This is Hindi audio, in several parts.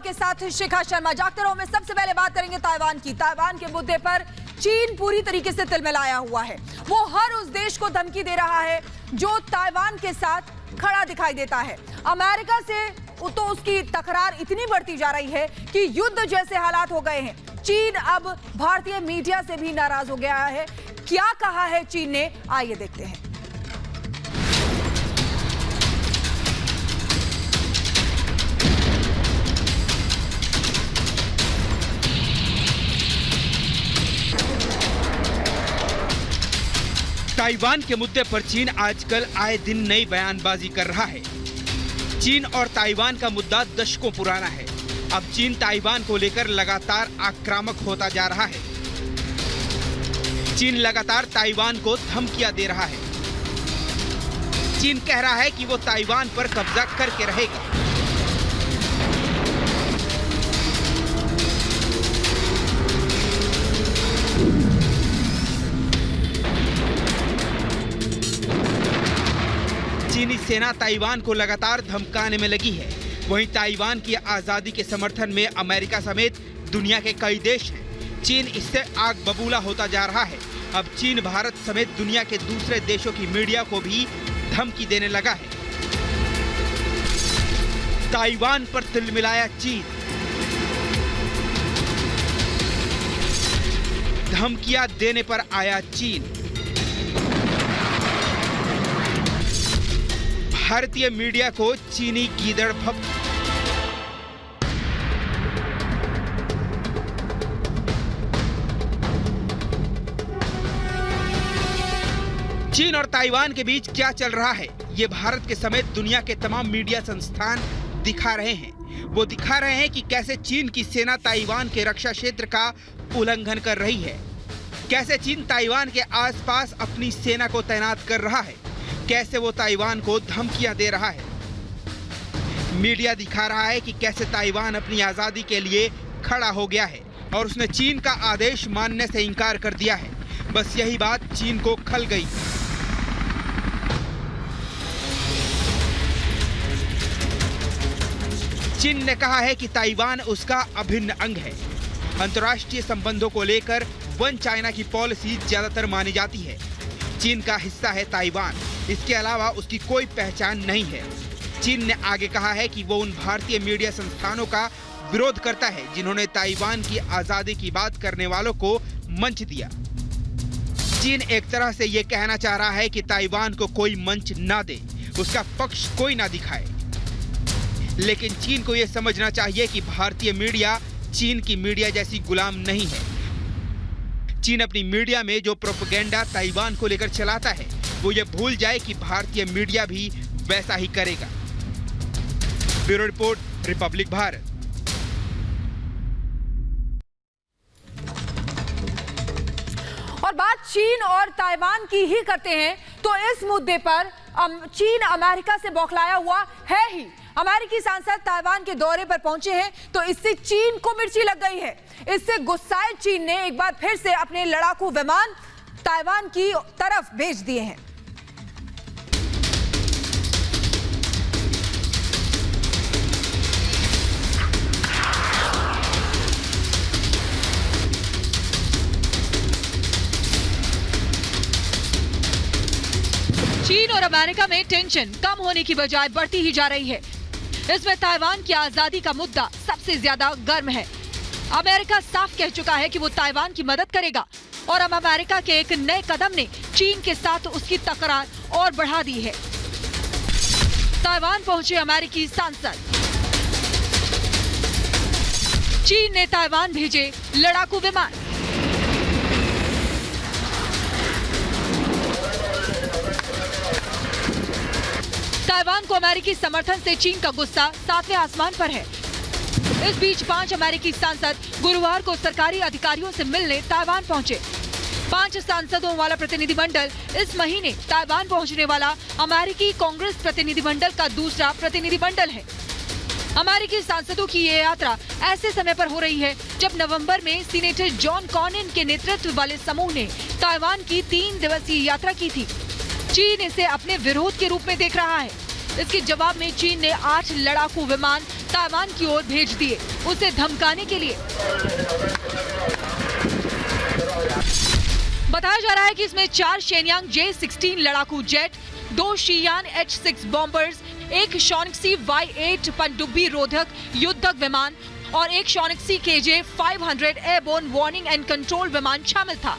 आपके साथ शिखा शर्मा। जागते रहो में सबसे पहले बात करेंगे ताइवान की। ताइवान के मुद्दे पर चीन पूरी तरीके से तिलमिलाया हुआ है। वो हर उस देश को धमकी दे रहा है जो ताइवान के साथ खड़ा दिखाई देता है। अमेरिका से तो उसकी तकरार इतनी बढ़ती जा रही है कि युद्ध जैसे हालात हो गए हैं। चीन अब भारतीय मीडिया से भी नाराज हो गया है। क्या कहा है चीन ने, आइए देखते हैं। ताइवान के मुद्दे पर चीन आजकल आए दिन नई बयानबाजी कर रहा है। चीन और ताइवान का मुद्दा दशकों पुराना है। अब चीन ताइवान को लेकर लगातार आक्रामक होता जा रहा है। चीन लगातार ताइवान को धमकियां दे रहा है। चीन कह रहा है कि वो ताइवान पर कब्जा करके रहेगा। चीनी सेना ताइवान को लगातार धमकाने में लगी है। वहीं ताइवान की आजादी के समर्थन में अमेरिका समेत दुनिया के कई देश हैं। चीन इससे आग बबूला होता जा रहा है। अब चीन भारत समेत दुनिया के दूसरे देशों की मीडिया को भी धमकी देने लगा है। ताइवान पर तिलमिलाया चीन, धमकियां देने पर आया चीन। भारतीय मीडिया को चीनी गीदड़ भप। चीन और ताइवान के बीच क्या चल रहा है, ये भारत के समेत दुनिया के तमाम मीडिया संस्थान दिखा रहे हैं। वो दिखा रहे हैं कि कैसे चीन की सेना ताइवान के रक्षा क्षेत्र का उल्लंघन कर रही है, कैसे चीन ताइवान के आसपास अपनी सेना को तैनात कर रहा है, कैसे वो ताइवान को धमकियां दे रहा है। मीडिया दिखा रहा है कि कैसे ताइवान अपनी आजादी के लिए खड़ा हो गया है और उसने चीन का आदेश मानने से इनकार कर दिया है। बस यही बात चीन को खल गई। चीन ने कहा है कि ताइवान उसका अभिन्न अंग है। अंतर्राष्ट्रीय संबंधों को लेकर वन चाइना की पॉलिसी ज्यादातर मानी जाती है। चीन का हिस्सा है ताइवान, इसके अलावा उसकी कोई पहचान नहीं है। चीन ने आगे कहा है कि वो उन भारतीय मीडिया संस्थानों का विरोध करता है जिन्होंने ताइवान की आजादी की बात करने वालों को मंच दिया। चीन एक तरह से ये कहना चाह रहा है कि ताइवान को कोई मंच ना दे, उसका पक्ष कोई ना दिखाए। लेकिन चीन को यह समझना चाहिए कि भारतीय मीडिया चीन की मीडिया जैसी गुलाम नहीं है। चीन अपनी मीडिया में जो प्रोपेगेंडा ताइवान को लेकर चलाता है, वो ये भूल जाए कि भारतीय मीडिया भी वैसा ही करेगा। Bureau report, Republic Bharat. और बात चीन और ताइवान की ही करते हैं तो इस मुद्दे पर चीन अमेरिका से बौखलाया हुआ है ही। अमेरिकी सांसद ताइवान के दौरे पर पहुंचे हैं तो इससे चीन को मिर्ची लग गई है। इससे गुस्साए चीन ने एक बार फिर से अपने लड़ाकू विमान ताइवान की तरफ भेज दिए हैं। चीन और अमेरिका में टेंशन कम होने की बजाय बढ़ती ही जा रही है। इसमें ताइवान की आजादी का मुद्दा सबसे ज्यादा गर्म है। अमेरिका साफ कह चुका है कि वो ताइवान की मदद करेगा और अब अमेरिका के एक नए कदम ने चीन के साथ उसकी तकरार और बढ़ा दी है। ताइवान पहुंचे अमेरिकी सांसद। चीन ने ताइवान भेजे लड़ाकू विमान। ताइवान को अमेरिकी समर्थन से चीन का गुस्सा 7वें आसमान पर है। इस बीच 5 अमेरिकी सांसद गुरुवार को सरकारी अधिकारियों से मिलने ताइवान पहुंचे। 5 सांसदों वाला प्रतिनिधिमंडल इस महीने ताइवान पहुंचने वाला अमेरिकी कांग्रेस प्रतिनिधिमंडल का दूसरा प्रतिनिधिमंडल है। अमेरिकी सांसदों की ये यात्रा ऐसे समय पर हो रही है जब नवंबर में सीनेटर जॉन कॉनिन के नेतृत्व वाले समूह ने ताइवान की 3 दिवसीय यात्रा की थी। चीन इसे अपने विरोध के रूप में देख रहा है। इसके जवाब में चीन ने 8 लड़ाकू विमान ताइवान की ओर भेज दिए, उसे धमकाने के लिए। बताया जा रहा है कि इसमें 4 शेनयांग J-16 लड़ाकू जेट, 2 शियान H-6 बॉम्बर्स, 1 शॉनिक्सी Y-8 पनडुब्बी रोधक युद्धक विमान और 1 शॉनिक्सी KJ-500 airborne warning and control विमान शामिल था।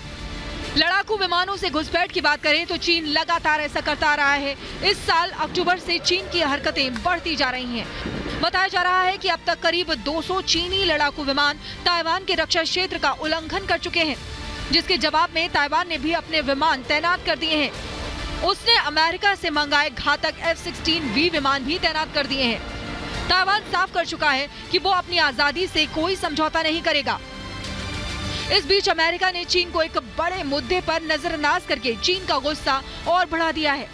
लड़ाकू विमानों से घुसपैठ की बात करें तो चीन लगातार ऐसा करता रहा है। इस साल अक्टूबर से चीन की हरकतें बढ़ती जा रही हैं। बताया जा रहा है कि अब तक करीब 200 चीनी लड़ाकू विमान ताइवान के रक्षा क्षेत्र का उल्लंघन कर चुके हैं, जिसके जवाब में ताइवान ने भी अपने विमान तैनात कर दिए हैं। उसने अमेरिका से मंगाए घातक F-16V विमान भी तैनात कर दिए हैं। ताइवान साफ कर चुका है कि वो अपनी आजादी से कोई समझौता नहीं करेगा। इस बीच अमेरिका ने चीन को एक बड़े मुद्दे पर नजरअंदाज करके चीन का गुस्सा और बढ़ा दिया है।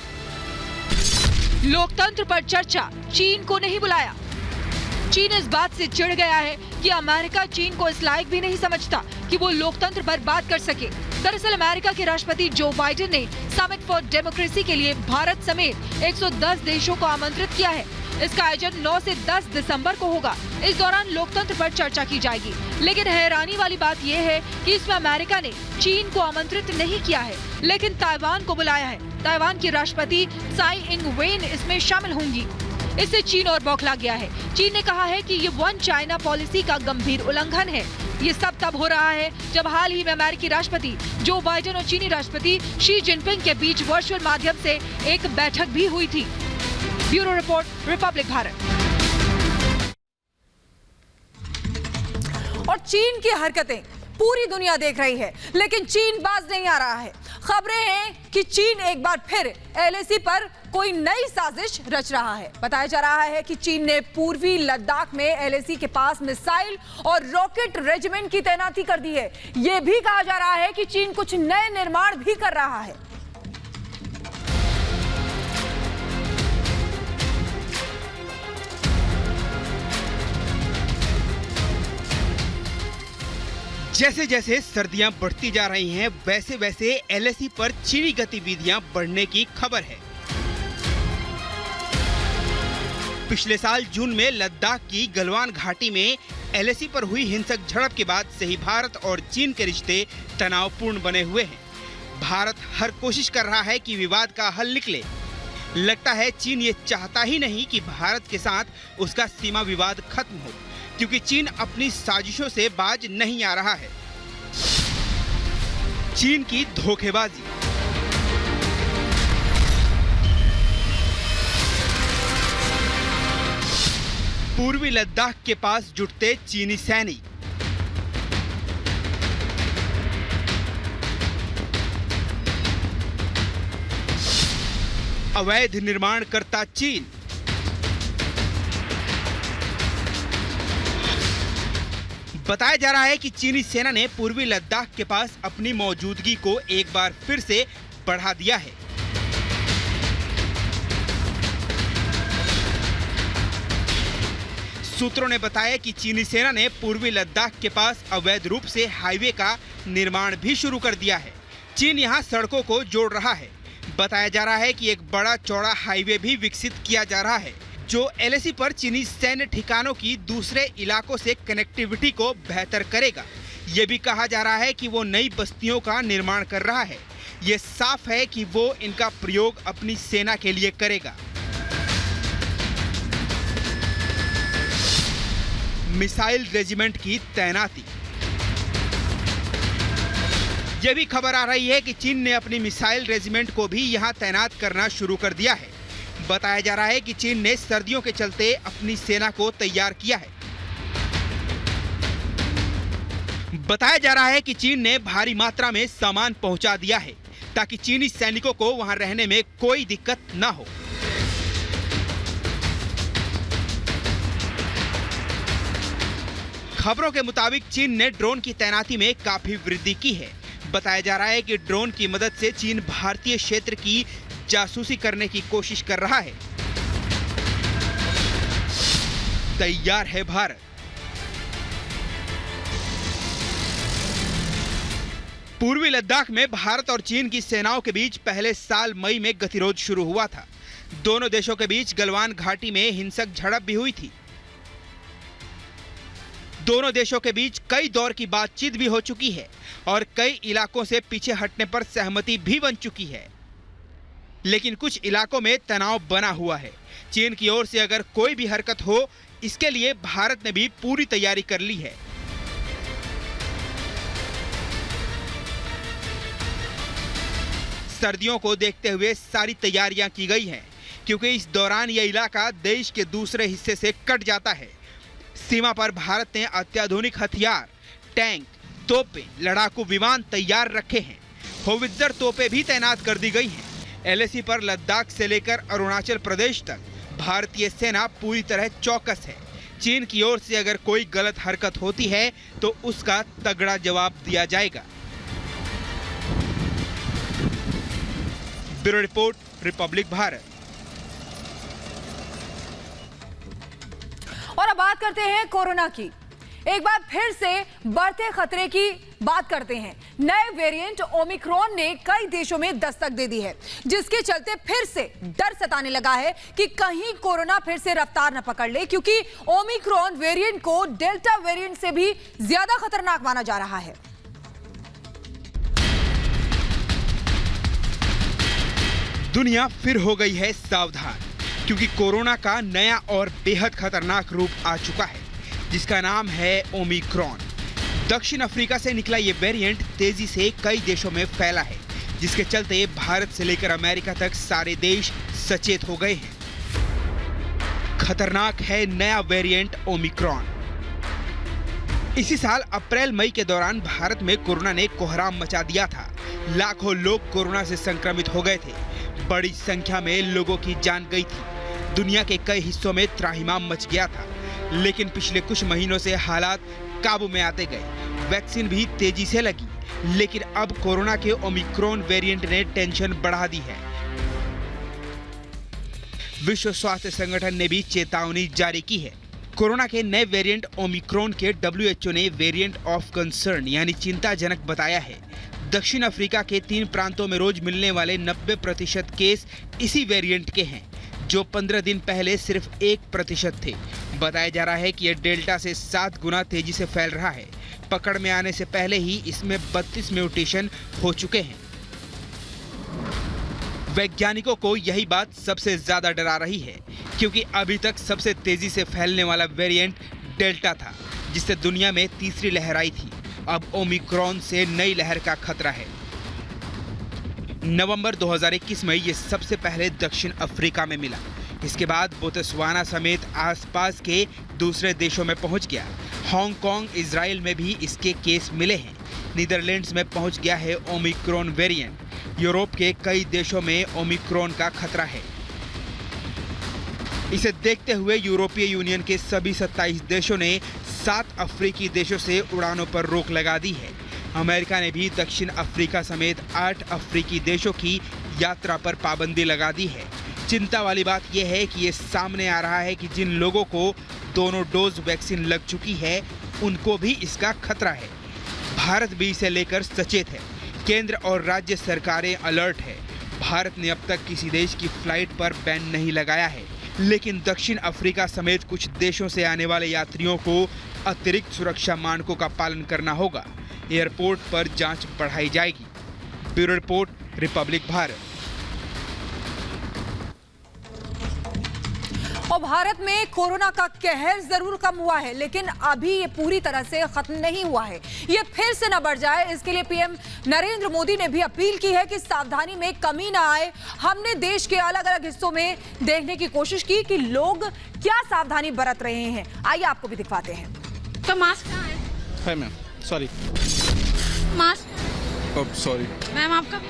लोकतंत्र पर चर्चा, चीन को नहीं बुलाया। चीन इस बात से चिढ़ गया है कि अमेरिका चीन को इस लायक भी नहीं समझता कि वो लोकतंत्र पर बात कर सके। दरअसल अमेरिका के राष्ट्रपति जो बाइडेन ने समिट फॉर डेमोक्रेसी के लिए भारत समेत 110 देशों को आमंत्रित किया है। इसका आयोजन 9 से 10 दिसंबर को होगा। इस दौरान लोकतंत्र पर चर्चा की जाएगी। लेकिन हैरानी वाली बात यह है कि इसमें अमेरिका ने चीन को आमंत्रित नहीं किया है, लेकिन ताइवान को बुलाया है। ताइवान की राष्ट्रपति साई इंग वेन इसमें शामिल होंगी। इससे चीन और बौखला गया है। चीन ने कहा है कि ये वन चाइना पॉलिसी का गंभीर उल्लंघन है। ये सब तब हो रहा है जब हाल ही में अमेरिकी राष्ट्रपति जो बाइडेन और चीनी राष्ट्रपति शी जिनपिंग के बीच वर्चुअल माध्यम से एक बैठक भी हुई थी। Bureau report, Republic Bharat. और चीन की हरकतें पूरी दुनिया देख रही है, लेकिन चीन बाज नहीं आ रहा है। खबरें हैं कि चीन एक बार फिर LAC पर कोई नई साजिश रच रहा है। बताया जा रहा है कि चीन ने पूर्वी लद्दाख में LAC के पास मिसाइल और रॉकेट रेजिमेंट की तैनाती कर दी है। यह भी कहा जा रहा है कि चीन कुछ नए निर्माण भी कर रहा है। जैसे जैसे सर्दियां बढ़ती जा रही हैं, वैसे वैसे LAC पर चीनी गतिविधियां बढ़ने की खबर है। पिछले साल जून में लद्दाख की गलवान घाटी में LAC पर हुई हिंसक झड़प के बाद से ही भारत और चीन के रिश्ते तनावपूर्ण बने हुए हैं। भारत हर कोशिश कर रहा है कि विवाद का हल निकले। लगता है चीन ये चाहता ही नहीं कि भारत के साथ उसका सीमा विवाद खत्म हो, क्योंकि चीन अपनी साजिशों से बाज नहीं आ रहा है। चीन की धोखेबाजी। पूर्वी लद्दाख के पास जुटते चीनी सैनिक। अवैध निर्माण करता चीन। बताया जा रहा है कि चीनी सेना ने पूर्वी लद्दाख के पास अपनी मौजूदगी को एक बार फिर से बढ़ा दिया है। सूत्रों ने बताया कि चीनी सेना ने पूर्वी लद्दाख के पास अवैध रूप से हाईवे का निर्माण भी शुरू कर दिया है। चीन यहां सड़कों को जोड़ रहा है। बताया जा रहा है कि एक बड़ा चौड़ा हाईवे भी विकसित किया जा रहा है, जो LAC पर चीनी सैन्य ठिकानों की दूसरे इलाकों से कनेक्टिविटी को बेहतर करेगा। ये भी कहा जा रहा है कि वो नई बस्तियों का निर्माण कर रहा है। ये साफ है कि वो इनका प्रयोग अपनी सेना के लिए करेगा। मिसाइल रेजिमेंट की तैनाती। यह भी खबर आ रही है कि चीन ने अपनी मिसाइल रेजिमेंट को भी यहां तैनात करना शुरू कर दिया है। बताया जा रहा है कि चीन ने सर्दियों के चलते अपनी सेना को तैयार किया है। बताया जा रहा है कि चीन ने भारी मात्रा में सामान पहुंचा दिया है, ताकि चीनी सैनिकों को वहां रहने में कोई दिक्कत न हो। खबरों के मुताबिक चीन ने ड्रोन की तैनाती में काफी वृद्धि की है। बताया जा रहा है कि ड्रोन की मदद से चीन भारतीय क्षेत्र की जासूसी करने की कोशिश कर रहा है। तैयार है भारत। पूर्वी लद्दाख में भारत और चीन की सेनाओं के बीच पहले साल मई में गतिरोध शुरू हुआ था। दोनों देशों के बीच गलवान घाटी में हिंसक झड़प भी हुई थी। दोनों देशों के बीच कई दौर की बातचीत भी हो चुकी है और कई इलाकों से पीछे हटने पर सहमति भी बन चुकी है, लेकिन कुछ इलाकों में तनाव बना हुआ है। चीन की ओर से अगर कोई भी हरकत हो, इसके लिए भारत ने भी पूरी तैयारी कर ली है। सर्दियों को देखते हुए सारी तैयारियां की गई हैं, क्योंकि इस दौरान यह इलाका देश के दूसरे हिस्से से कट जाता है। सीमा पर भारत ने अत्याधुनिक हथियार, टैंक, तोपें, लड़ाकू विमान तैयार रखे हैं। होवित्जर तोपें भी तैनात कर दी गई हैं। एलएसी पर लद्दाख से लेकर अरुणाचल प्रदेश तक भारतीय सेना पूरी तरह चौकस है। चीन की ओर से अगर कोई गलत हरकत होती है तो उसका तगड़ा जवाब दिया जाएगा। Bureau report, Republic Bharat. और अब बात करते हैं कोरोना की। एक बार फिर से बढ़ते खतरे की बात करते हैं। नए वेरिएंट ओमिक्रॉन ने कई देशों में दस्तक दे दी है, जिसके चलते फिर से डर सताने लगा है कि कहीं कोरोना फिर से रफ्तार न पकड़ ले, क्योंकि ओमिक्रॉन वेरिएंट को डेल्टा वेरिएंट से भी ज्यादा खतरनाक माना जा रहा है। दुनिया फिर हो गई है सावधान, क्योंकि कोरोना का नया और बेहद खतरनाक रूप आ चुका है, जिसका नाम है ओमिक्रॉन। दक्षिण अफ्रीका से निकला ये वेरिएंट तेजी से कई देशों में फैला है, जिसके चलते भारत से लेकर अमेरिका तक सारे देश सचेत हो गए हैं। खतरनाक है नया वेरिएंट ओमिक्रॉन। इसी साल अप्रैल मई के दौरान भारत में कोरोना ने कोहराम मचा दिया था। लाखों लोग कोरोना से संक्रमित हो गए थे। बड़ी संख्या में लोगों की जान गई थी। दुनिया के कई हिस्सों में त्राहिमाम मच गया था, लेकिन पिछले कुछ महीनों से हालात काबू में आते गए। वैक्सीन भी तेजी से लगी, लेकिन अब कोरोना के ओमिक्रॉन वेरिएंट ने टेंशन बढ़ा दी है। विश्व स्वास्थ्य संगठन ने भी चेतावनी जारी की है। कोरोना के नए वेरिएंट ओमिक्रॉन के WHO ने वेरिएंट ऑफ कंसर्न यानी चिंताजनक बताया है। दक्षिण अफ्रीका के 3 प्रांतों में रोज मिलने वाले 90% केस इसी वेरिएंट के हैं, जो 15 दिन पहले सिर्फ 1% थे। बताया जा रहा है कि यह डेल्टा से 7 गुना तेजी से फैल रहा है। पकड़ में आने से पहले ही इसमें 32 म्यूटेशन हो चुके हैं। वैज्ञानिकों को यही बात सबसे ज्यादा डरा रही है, क्योंकि अभी तक सबसे तेजी से फैलने वाला वेरिएंट डेल्टा था, जिससे दुनिया में तीसरी लहर आई थी। अब ओमिक्रॉन से नई लहर का खतरा है। नवंबर 2021 में ये सबसे पहले दक्षिण अफ्रीका में मिला। इसके बाद बोत्सवाना समेत आसपास के दूसरे देशों में पहुंच गया। हांगकांग, इजराइल में भी इसके केस मिले हैं। नीदरलैंड्स में पहुंच गया है ओमिक्रॉन वेरिएंट। यूरोप के कई देशों में ओमिक्रॉन का खतरा है। इसे देखते हुए यूरोपीय यूनियन के सभी 27 देशों ने 7 अफ्रीकी देशों से उड़ानों पर रोक लगा दी है। अमेरिका ने भी दक्षिण अफ्रीका समेत 8 अफ्रीकी देशों की यात्रा पर पाबंदी लगा दी है। चिंता वाली बात यह है कि ये सामने आ रहा है कि जिन लोगों को दोनों डोज वैक्सीन लग चुकी है, उनको भी इसका खतरा है। भारत भी इसे लेकर सचेत है। केंद्र और राज्य सरकारें अलर्ट है। भारत ने अब तक किसी देश की फ्लाइट पर बैन नहीं लगाया है, लेकिन दक्षिण अफ्रीका समेत कुछ देशों से आने वाले यात्रियों को अतिरिक्त सुरक्षा मानकों का पालन करना होगा। एयरपोर्ट पर जांच बढ़ाई जाएगी। Bureau report, Republic Bharat. और भारत में कोरोना का कहर जरूर कम हुआ है, लेकिन अभी ये पूरी तरह से खत्म नहीं हुआ है। ये फिर से न बढ़ जाए, इसके लिए पीएम नरेंद्र मोदी ने भी अपील की है कि सावधानी में कमी ना आए। हमने देश के अलग अलग हिस्सों में देखने की कोशिश की कि लोग क्या सावधानी बरत रहे हैं। आइए आपको भी दिखवाते हैं। तो मास्क कहाँ है ma'am, sorry mask sorry ma'am, आपका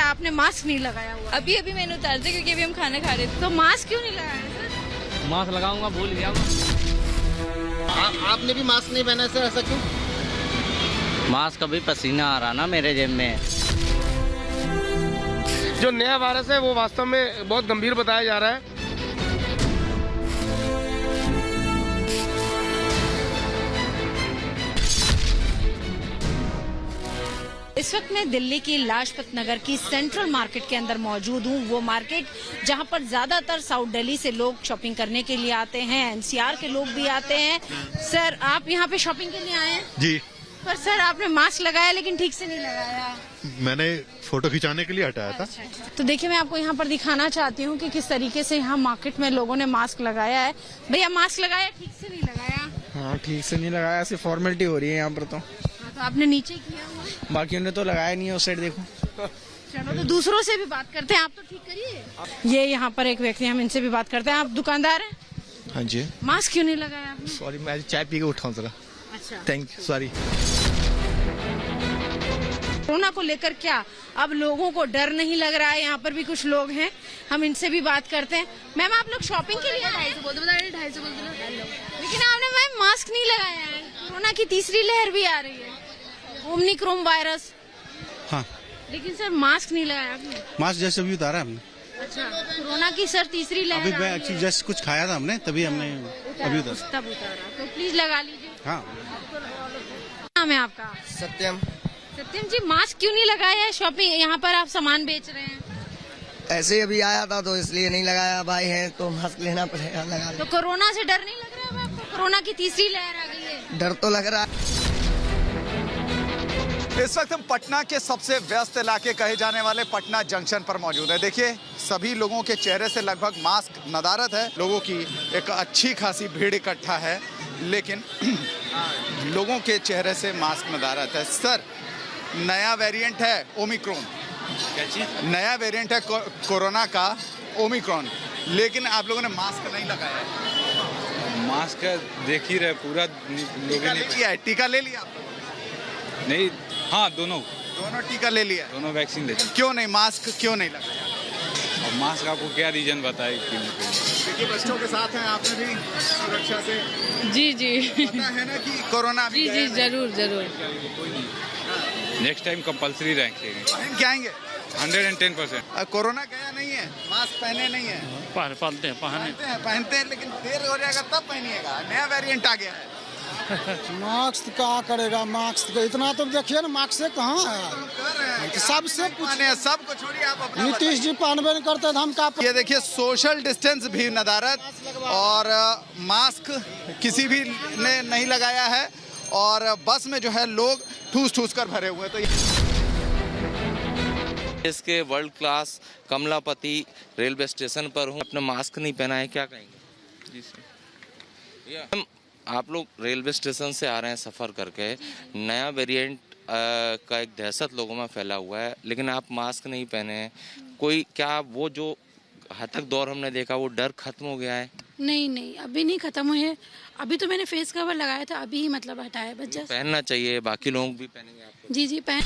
आपने मास्क नहीं लगाया हुआ। अभी मैंने उतार दिया क्योंकि अभी हम खाना खा रहे थे। तो मास्क क्यों नहीं लगाया सर? मास्क लगाऊंगा, भूल गया। आपने भी मास्क नहीं पहना सर, ऐसा क्यों? मास्क अभी पसीना आ रहा ना मेरे जेब में। जो नया वायरस है वो वास्तव में बहुत गंभीर बताया जा रहा है। इस वक्त मैं दिल्ली की लाजपत नगर की सेंट्रल मार्केट के अंदर मौजूद हूँ। वो मार्केट जहाँ पर ज्यादातर साउथ दिल्ली से लोग शॉपिंग करने के लिए आते हैं, एनसीआर के लोग भी आते हैं। सर, आप यहाँ पे शॉपिंग के लिए आए हैं? जी। पर सर, आपने मास्क लगाया लेकिन ठीक से नहीं लगाया। मैंने फोटो खिंचाने के लिए हटाया था। तो देखिए, मैं आपको यहाँ पर दिखाना चाहती हूँ कि किस तरीके से यहाँ मार्केट में लोगों ने मास्क लगाया है। भैया, मास्क लगाया, ठीक से नहीं लगाया? हाँ, ठीक से नहीं लगाया, सिर्फ फॉर्मेलिटी हो रही है यहाँ पर। तो आपने नीचे किया हुआ, बाकियों ने तो लगाया नहीं है। उस साइड देखो। चलो, तो दूसरों से भी बात करते हैं। आप तो ठीक करिए। ये यहाँ पर एक व्यक्ति, हम इनसे भी बात करते हैं। आप दुकानदार हैं? हाँ जी। मास्क क्यों नहीं लगाया आपने? सॉरी, मैं चाय पी के उठाऊँ जरा। अच्छा, थैंक यू, सॉरी। कोरोना को लेकर क्या अब लोगों को डर नहीं लग रहा है? यहाँ पर भी कुछ लोग हैं, हम इनसे भी बात करते हैं। मैम, आप लोग शॉपिंग के लिए आए? 250 बोल दो। लेकिन आपने मैम मास्क नहीं लगाया है। कोरोना की तीसरी लहर भी आ रही है, ओमिक्रॉन वायरस। हाँ, लेकिन सर मास्क नहीं लगाया आपने। मास्क जैसे भी उतारा हमने। अच्छा, कोरोना की सर तीसरी लहर अभी एक्चुअली जस्ट कुछ खाया था हमने, तभी हमने अभी उतारा। तब उतारा, तो प्लीज लगा लीजिए। हाँ। नाम है आपका? सत्यम। सत्यम जी, मास्क क्यों नहीं लगाया है? शॉपिंग यहाँ पर आप सामान बेच रहे हैं। ऐसे ही अभी आया था तो इसलिए नहीं लगाया। भाई है तो मास्क लेना पड़ेगा, लगा तो कोरोना से डर नहीं लग रहा है आपको? कोरोना की तीसरी लहर आ गई है। डर तो लग रहा है। इस वक्त हम पटना के सबसे व्यस्त इलाके कहे जाने वाले पटना जंक्शन पर मौजूद है। देखिए, सभी लोगों के चेहरे से लगभग मास्क नदारत है। लोगों की एक अच्छी खासी भीड़ इकट्ठा है, लेकिन लोगों के चेहरे से मास्क नदारत है। सर, नया वेरिएंट है ओमिक्रॉन। क्या चीज? नया वेरिएंट है कोरोना का, ओमिक्रॉन, लेकिन आप लोगों ने मास्क नहीं लगाया। मास्क देख ही रहे पूरा। टीका ले लिया है? टीका ले लिया आप? नहीं, हाँ, दोनों टीका ले लिया, दोनों वैक्सीन ले। क्यों नहीं मास्क क्यों नहीं लगाया? और मास्क आपको क्या रीजन बताए क्यों? देखिए, बच्चों के साथ हैं, आपने भी सुरक्षा से। जी पता है ना कि कोरोना भी जी, जरूर। नेक्स्ट टाइम कंपलसरी रखेंगे। पहन के आएंगे 110%। कोरोना गया नहीं है, मास्क पहने नहीं है। पहनते हैं, लेकिन देर हो जाएगा तब पहनिएगा। नया वेरिएंट आ गया है। मास्क क्या करेगा? मास्क इतना तो देखिए ना, मास्क से कहाँ है? सबसे सबको छोड़िए, आप अपना नीतीश जी पहनबे नहीं करते, हम क्या? ये देखिए, सोशल डिस्टेंस भी नदारत, और मास्क किसी भी ने नहीं लगाया है। और बस में जो है लोग ठूस कर भरे हुए। तो इसके world class Kamlapati railway station पर हूँ, अपना मास्क नहीं पहना है, क्या कहेंगे? जी सर, आप लोग रेलवे स्टेशन से आ रहे हैं सफ़र करके, नया वेरिएंट का एक दहशत लोगों में फैला हुआ है, लेकिन आप मास्क नहीं पहने हैं। कोई क्या वो जो हतक दौर हमने देखा, वो डर खत्म हो गया है? नहीं, अभी नहीं खत्म हुए है। अभी तो मैंने फेस कवर लगाया था, अभी ही मतलब हटाया बच्चा। पहनना चाहिए, बाकी लोग भी पहनेंगे। आप जी, पहन।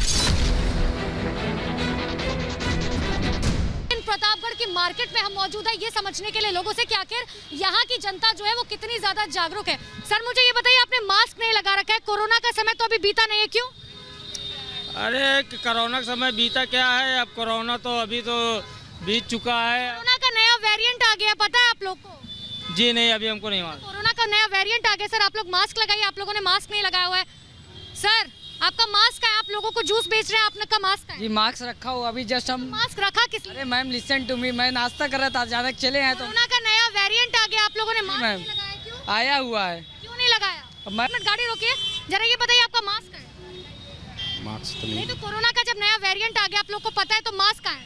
प्रतापगढ़ की मार्केट में हम मौजूद है, ये समझने के लिए लोगों से कि आखिर यहाँ की जनता जो है वो कितनी ज्यादा जागरूक है। सर, मुझे ये बताइए, आपने मास्क नहीं लगा रखा है, कोरोना का समय तो अभी बीता नहीं है, क्यों? अरे, कोरोना का समय बीता क्या है? अब कोरोना तो अभी तो बीत चुका है। कोरोना का नया वेरिएंट आ गया, पता है आप लोग को? जी नहीं, अभी हमको नहीं मालूम। कोरोना का नया वेरिएंट आ गया। सर, आप लोग मास्क लगाइए, आप लोगों ने मास्क नहीं लगाया हुआ है। सर, आपका मास्क है, आप लोगों को जूस बेच रहे हैं, आपने का मास्क है? जी, मास्क रखा हुआ, अभी जस्ट हम। मास्क रखा किस लिए? अरे मैम, लिसन टू मी, मैं नाश्ता कर रहा था, अचानक चले हैं तो। कोरोना का नया वेरिएंट आ गया, आप लोगों ने मास्क नहीं लगाया, क्यों? आया हुआ है। क्यों नहीं लगाया? गाड़ी रोकिए जरा, ये बताइए, आपका मास्क है? मास्क तो नहीं तो कोरोना का जब नया वेरिएंट आ गया, आप लोग को पता है, तो मास्क का है,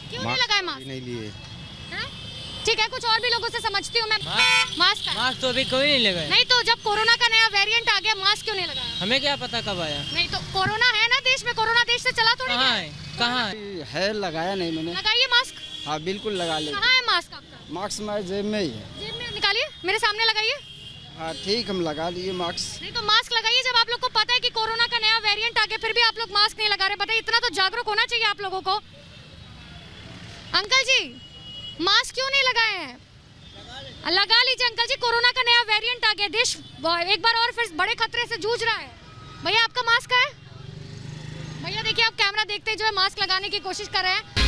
क्यों नहीं लगाया मास्क? नहीं लिए। ठीक है, कुछ और भी लोगों से समझती हूँ मैं। मास्क का? मास्क तो अभी कोई नहीं लगाया। नहीं तो जब कोरोना का नया वेरिएंट आ गया, मास्क क्यों नहीं लगाया? हमें क्या पता कब आया। नहीं तो कोरोना है ना देश में, कोरोना देश से चला थोड़ी कहाँ है? कहाँ है? लगाया नहीं मैंने। लगाइए मास्क। हाँ, बिल्कुल लगा ले। कहाँ है मास्क आपका? मास्क मेरे जेब में ही है। जेब में निकालिए, मेरे सामने लगाइए। हाँ, ठीक, हम लगा लिए मास्क। नहीं तो मास्क लगाइए, जब आप लोग को पता है कि कोरोना का नया वेरिएंट आ गया, फिर भी आप लोग मास्क नहीं लगा रहे। बताइए, इतना तो जागरूक होना चाहिए आप लोगों को। अंकल जी, मास्क क्यों नहीं लगाए हैं? लगा लीजिए अंकल जी, कोरोना का नया वेरिएंट आ गया, देश एक बार और फिर बड़े खतरे से जूझ रहा है। भैया, आपका मास्क है? भैया देखिए, आप कैमरा देखते जो है मास्क लगाने की कोशिश कर रहे हैं।